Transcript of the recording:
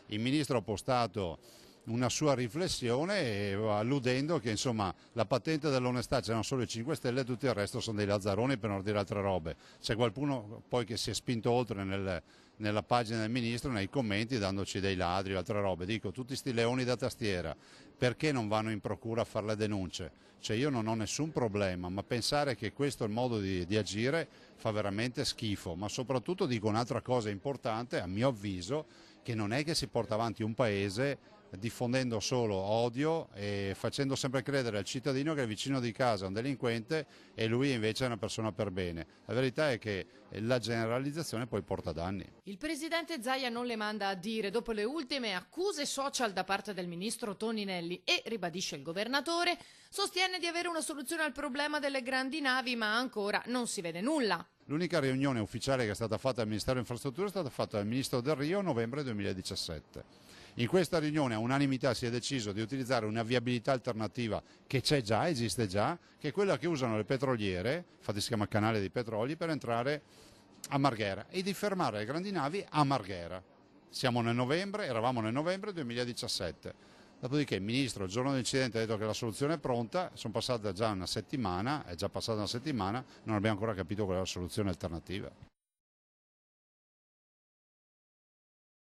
il Ministro ha postato una sua riflessione alludendo che insomma la patente dell'onestà c'erano solo i 5 Stelle e tutto il resto sono dei lazzaroni per non dire altre robe. C'è qualcuno poi che si è spinto oltre nella pagina del Ministro, nei commenti, dandoci dei ladri o altre robe. Dico, tutti sti leoni da tastiera, perché non vanno in procura a fare le denunce? Cioè io non ho nessun problema, ma pensare che questo è il modo di agire fa veramente schifo. Ma soprattutto dico un'altra cosa importante, a mio avviso, che non è che si porta avanti un paese diffondendo solo odio e facendo sempre credere al cittadino che il vicino di casa è un delinquente e lui invece è una persona per bene. La verità è che la generalizzazione poi porta danni. Il presidente Zaia non le manda a dire dopo le ultime accuse social da parte del ministro Toninelli e, ribadisce il governatore, sostiene di avere una soluzione al problema delle grandi navi, ma ancora non si vede nulla. L'unica riunione ufficiale che è stata fatta al Ministero Infrastrutture è stata fatta dal ministro Del Rio a novembre 2017. In questa riunione a unanimità si è deciso di utilizzare una viabilità alternativa che c'è già, esiste già, che è quella che usano le petroliere, infatti si chiama canale dei petroli, per entrare a Marghera e di fermare le grandi navi a Marghera. Eravamo nel novembre 2017. Dopodiché il ministro il giorno dell'incidente ha detto che la soluzione è pronta, sono passata già una settimana, è già passata una settimana, non abbiamo ancora capito qual è la soluzione alternativa.